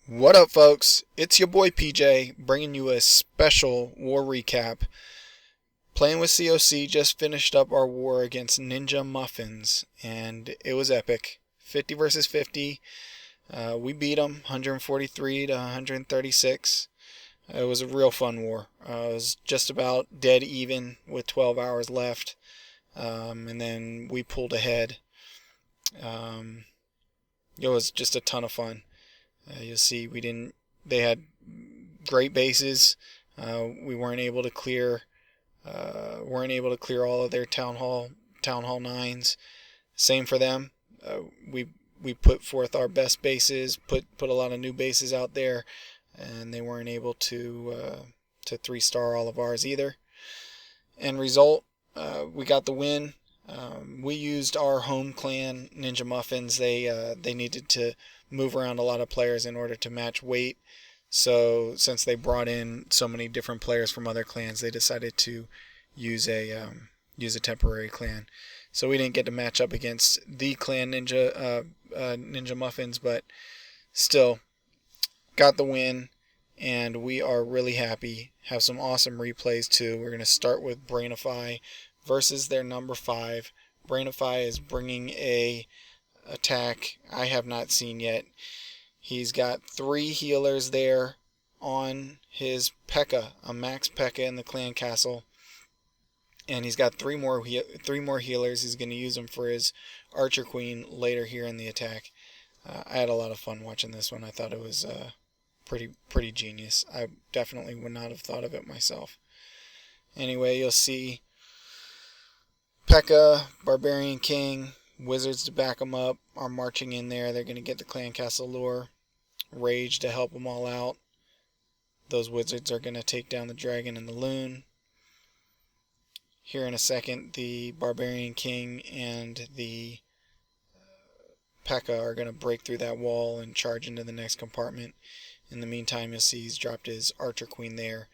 What up, folks? It's your boy PJ bringing you a special war recap. Playing with CoC just finished up our war against Ninja Muffins, and it was epic. 50 versus 50. We beat them 143 to 136. It was a real fun war. It was just about dead even with 12 hours left, and then we pulled ahead. It was just a ton of fun. You'll see they had great bases. We weren't able to clear all of their town hall 9s. Same for them. We put forth our best bases, put a lot of new bases out there, and they weren't able to 3-star all of ours either. End result, we got the win. We used our home clan Ninja Muffins. They needed to move around a lot of players in order to match weight. So since they brought in so many different players from other clans, they decided to use a temporary clan. So we didn't get to match up against the clan Ninja Muffins, but still got the win, and we are really happy. Have some awesome replays too. We're going to start with Brainify versus their number 5. Brainify is bringing a attack I have not seen yet. He's got 3 healers there on his P.E.K.K.A, a max P.E.K.K.A in the clan castle, and he's got 3 more healers. He's going to use them for his Archer Queen later here in the attack. I had a lot of fun watching this one. I thought it was pretty genius. I definitely would not have thought of it myself. Anyway, you'll see P.E.K.K.A, Barbarian King, Wizards to back them up are marching in there. They're going to get the Clan Castle Lure. Rage to help them all out. Those Wizards are going to take down the Dragon and the Loon. Here in a second, the Barbarian King and the P.E.K.K.A are going to break through that wall and charge into the next compartment. In the meantime, you'll see he's dropped his Archer Queen there.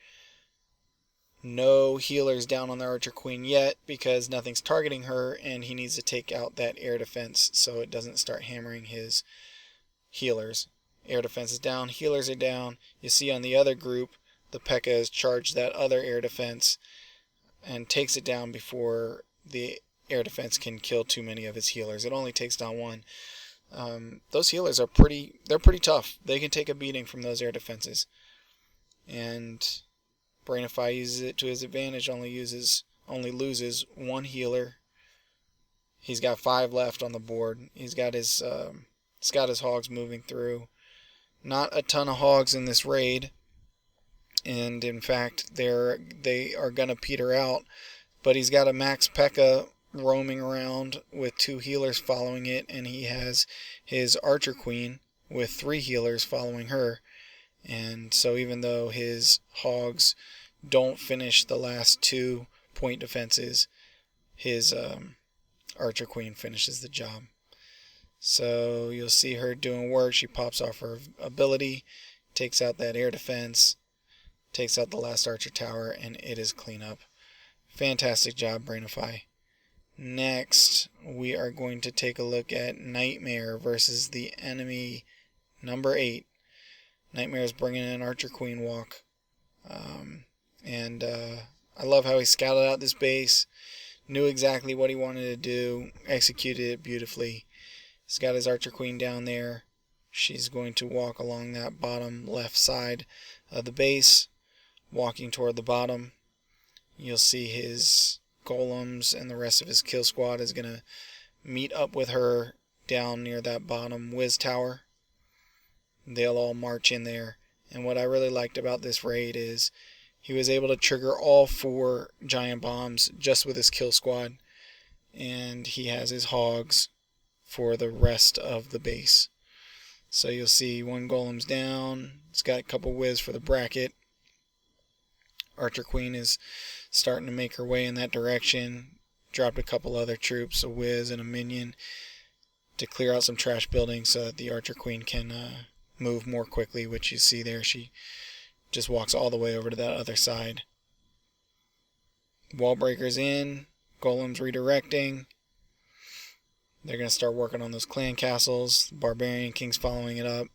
No healers down on the Archer Queen yet because nothing's targeting her, and he needs to take out that air defense so it doesn't start hammering his healers. Air defense is down, healers are down. You see on the other group, the P.E.K.K.A has charged that other air defense and takes it down before the air defense can kill too many of his healers. It only takes down 1. Those healers are pretty tough. They can take a beating from those air defenses. And Brainify uses it to his advantage, only loses 1 healer. He's got 5 left on the board. He's got his Hogs moving through. Not a ton of Hogs in this raid, and in fact they are gonna peter out. But he's got a max P.E.K.K.A roaming around with 2 healers following it, and he has his Archer Queen with 3 healers following her. And so even though his Hogs don't finish the last 2 point defenses, his Archer Queen finishes the job. So you'll see her doing work. She pops off her ability, takes out that air defense, takes out the last Archer Tower, and it is cleanup. Fantastic job, Brainify. Next, we are going to take a look at Nightmare versus the enemy number 8. Nightmare is bringing in Archer Queen walk. I love how he scouted out this base, knew exactly what he wanted to do, executed it beautifully. He's got his Archer Queen down there. She's going to walk along that bottom left side of the base, walking toward the bottom. You'll see his golems and the rest of his kill squad is going to meet up with her down near that bottom Wiz Tower. They'll all march in there. And what I really liked about this raid is he was able to trigger all 4 giant bombs just with his kill squad. And he has his Hogs for the rest of the base. So you'll see 1 golem's down. It's got a couple Wiz for the bracket. Archer Queen is starting to make her way in that direction. Dropped a couple other troops, a Wiz and a minion, to clear out some trash buildings so that the Archer Queen can move more quickly, which you see there. She just walks all the way over to that other side. Wall breakers in, golems redirecting. They're going to start working on those clan castles. Barbarian King's following it up.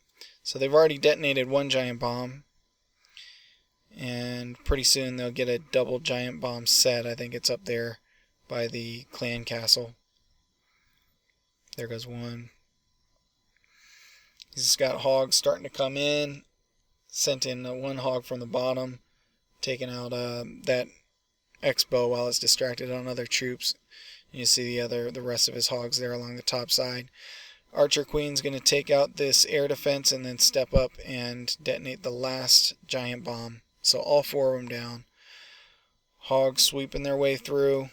So they've already detonated one giant bomb, and pretty soon they'll get a double giant bomb set. I think it's up there by the clan castle. There goes one. He's got hogs starting to come in. Sent in one hog from the bottom, taking out that X-bow while it's distracted on other troops. You see the rest of his hogs there along the top side. Archer Queen's going to take out this air defense and then step up and detonate the last giant bomb. So all four of them down. Hogs sweeping their way through.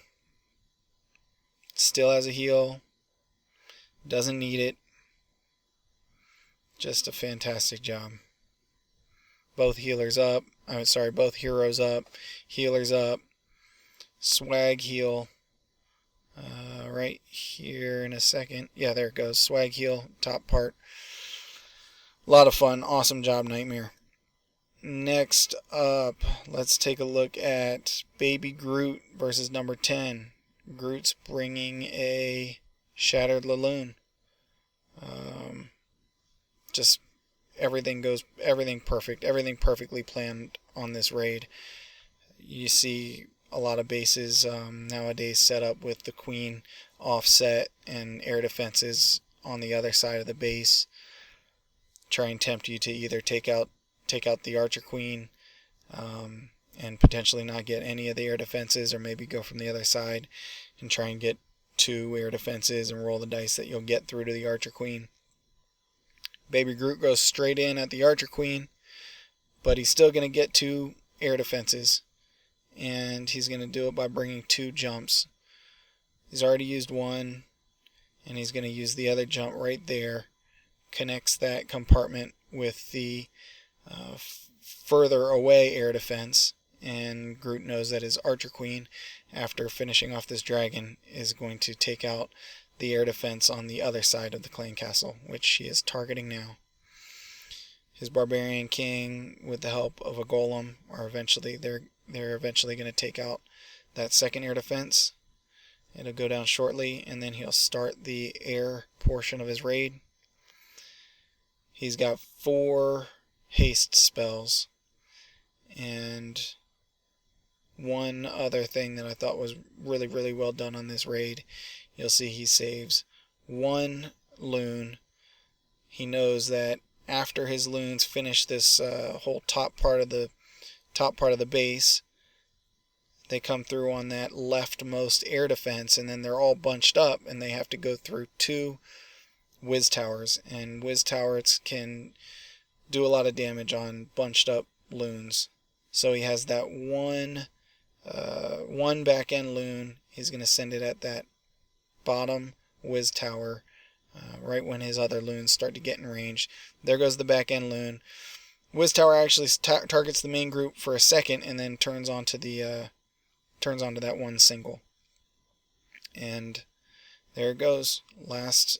Still has a heal. Doesn't need it. Just a fantastic job. Both healers up. Both heroes up. Healers up. Swag heal. Right here in a second. Yeah, there it goes. Swag heal, top part. A lot of fun. Awesome job, Nightmare. Next up, let's take a look at Baby Groot versus number 10. Groot's bringing a Shattered LaLoon. Just everything perfect. Everything perfectly planned on this raid. You see a lot of bases nowadays set up with the queen offset and air defenses on the other side of the base. Try and tempt you to either take out the archer queen and potentially not get any of the air defenses, or maybe go from the other side and try and get 2 air defenses and roll the dice that you'll get through to the archer queen. Baby Groot goes straight in at the archer queen, but he's still going to get 2 air defenses, and he's going to do it by bringing 2 jumps. He's already used one, and he's going to use the other jump right there. Connects that compartment with the further away air defense, and Groot knows that his archer queen, after finishing off this dragon, is going to take out the air defense on the other side of the clan castle, which she is targeting now. His barbarian king, with the help of a golem, they're eventually going to take out that second air defense. It'll go down shortly, and then he'll start the air portion of his raid. He's got 4 haste spells, and one other thing that I thought was really, really well done on this raid. You'll see he saves 1 loon. He knows that after his loons finish this whole top part of the base, they come through on that leftmost air defense, and then they're all bunched up, and they have to go through 2 whiz towers, and whiz towers can do a lot of damage on bunched up loons. So he has that one back end loon. He's going to send it at that bottom whiz tower right when his other loons start to get in range. There goes the back end loon. Whiz tower actually targets the main group for a second, and then turns onto that one single. And there it goes. Last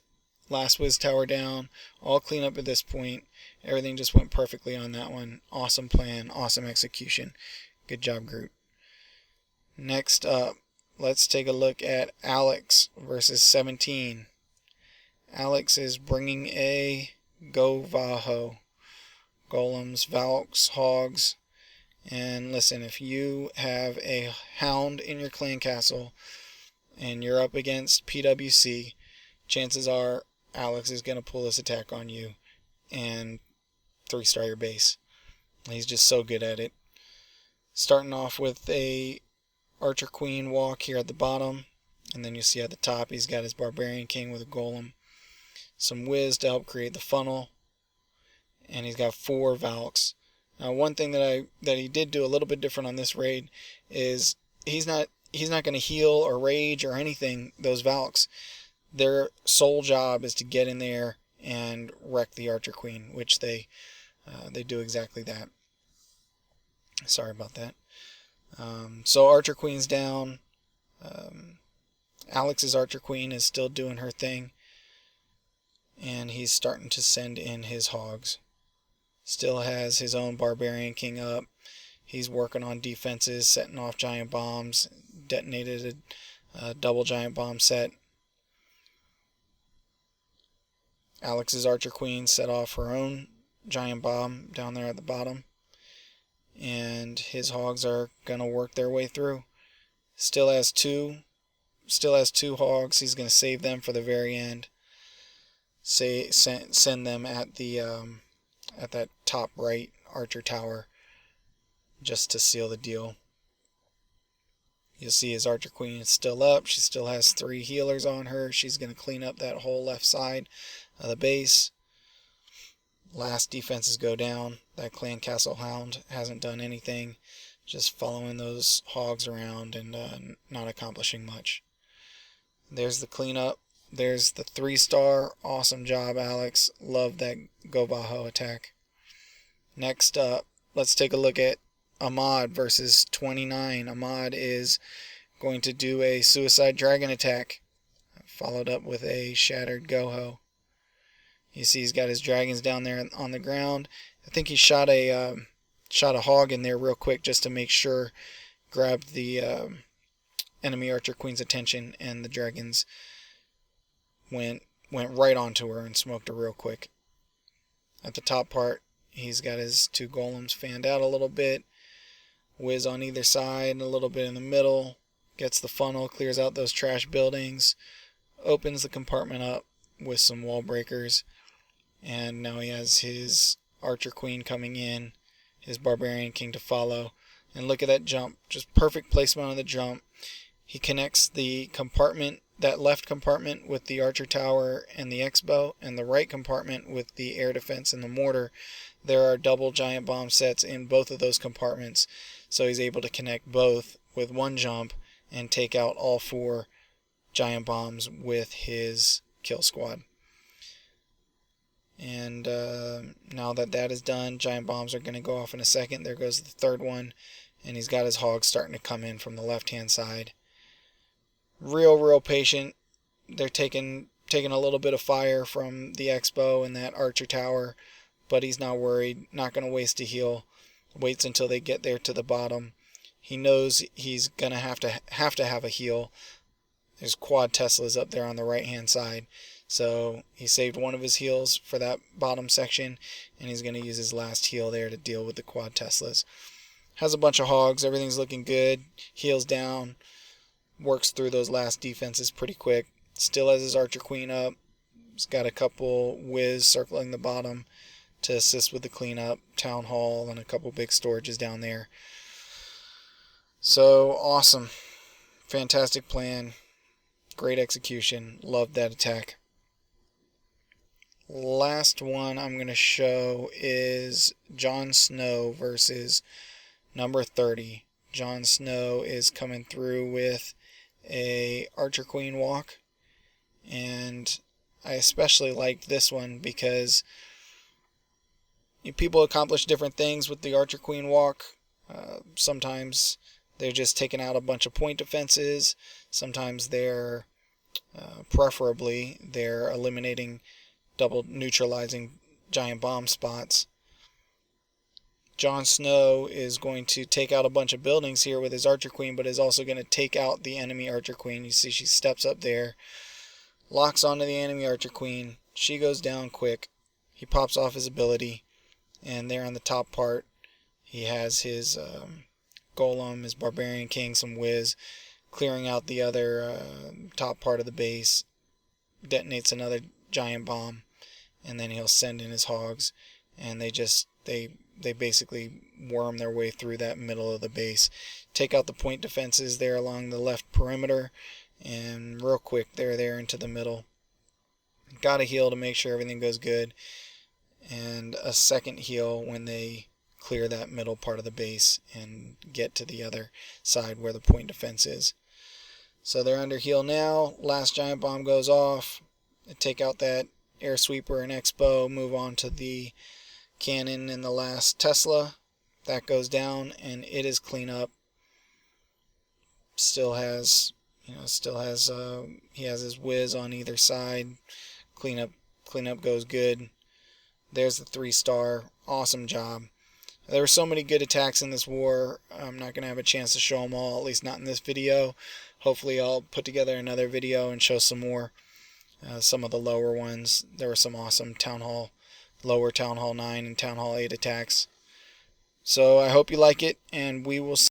whiz tower down. All clean up at this point. Everything just went perfectly on that one. Awesome plan. Awesome execution. Good job, Groot. Next up, let's take a look at Alex versus 17. Alex is bringing a GoVaHo. Golems, valks, hogs. And listen, if you have a Hound in your clan castle and you're up against PwC, chances are Alex is going to pull this attack on you and 3-star your base. He's just so good at it. Starting off with a Archer Queen walk here at the bottom, and then you see at the top he's got his Barbarian King with a Golem, some Whiz to help create the funnel, and he's got 4 Valks. Now, one thing that he did do a little bit different on this raid is he's not going to heal or rage or anything those Valks. Their sole job is to get in there and wreck the Archer Queen, which they do exactly that. Sorry about that. So Archer Queen's down. Alex's Archer Queen is still doing her thing, and he's starting to send in his hogs. Still has his own Barbarian King up. He's working on defenses, setting off giant bombs, detonated a double giant bomb set. Alex's Archer Queen set off her own giant bomb down there at the bottom. And his hogs are going to work their way through. Still has two hogs. He's going to save them for the very end. Send them at that top right archer tower just to seal the deal. You'll see his archer queen is still up. She still has 3 healers on her. She's going to clean up that whole left side of the base. Last defenses go down. That clan castle Hound hasn't done anything, just following those hogs around and not accomplishing much. There's the cleanup. There's the 3-star. Awesome job, Alex. Love that GoVaHo attack. Next up, let's take a look at Ahmad versus 29. Ahmad is going to do a suicide dragon attack, followed up with a Shattered GoHo. You see he's got his dragons down there on the ground. I think he shot a hog in there real quick just to make sure, grabbed the enemy archer queen's attention, and the dragons went right onto her and smoked her real quick. At the top part, he's got his 2 golems fanned out a little bit. Whiz on either side, a little bit in the middle. Gets the funnel, clears out those trash buildings. Opens the compartment up with some wall breakers. And now he has his archer queen coming in. His barbarian king to follow. And look at that jump. Just perfect placement on the jump. He connects the compartment, that left compartment, with the archer tower and the X-bow, and the right compartment with the air defense and the mortar. There are double giant bomb sets in both of those compartments, so he's able to connect both with one jump and take out all 4 giant bombs with his kill squad. And now that is done, giant bombs are going to go off in a second. There goes the 3rd one, and he's got his hogs starting to come in from the left-hand side. Real patient. They're taking a little bit of fire from the X-bow and that archer tower, but he's not worried. Not going to waste a heal. Waits until they get there to the bottom. He knows he's going to have to have a heal. There's quad Teslas up there on the right-hand side. So he saved one of his heals for that bottom section, and he's going to use his last heal there to deal with the quad Teslas. Has a bunch of hogs. Everything's looking good. Heals down. Works through those last defenses pretty quick. Still has his archer queen up. He's got a couple whiz circling the bottom to assist with the cleanup. Town hall and a couple big storages down there. So awesome. Fantastic plan. Great execution. Loved that attack. Last one I'm going to show is Jon Snow versus number 30. Jon Snow is coming through with a archer queen walk, and I especially liked this one because people accomplish different things with the archer queen walk. Sometimes they're just taking out a bunch of point defenses. Sometimes they're preferably they're eliminating double neutralizing giant bomb spots. Jon Snow is going to take out a bunch of buildings here with his archer queen, but is also going to take out the enemy archer queen. You see she steps up there, locks onto the enemy archer queen. She goes down quick. He pops off his ability, and there on the top part he has his golem, his barbarian king, some whiz, clearing out the other top part of the base, detonates another giant bomb, and then he'll send in his hogs, and they basically worm their way through that middle of the base. Take out the point defenses there along the left perimeter, and real quick they're there into the middle. Got a heal to make sure everything goes good, and a second heal when they clear that middle part of the base and get to the other side where the point defense is. So they're under heal now. Last giant bomb goes off. They take out that air sweeper and X-bow, move on to the cannon and the last Tesla. That goes down, and it is clean up. Still has he has his whiz on either side. Cleanup goes good. There's the 3-star. Awesome job. There were so many good attacks in this war. I'm not going to have a chance to show them all, at least not in this video. Hopefully I'll put together another video and show some more. Some of the lower ones. There were some awesome town hall lower Town Hall 9 and Town Hall 8 attacks. So I hope you like it, and we will see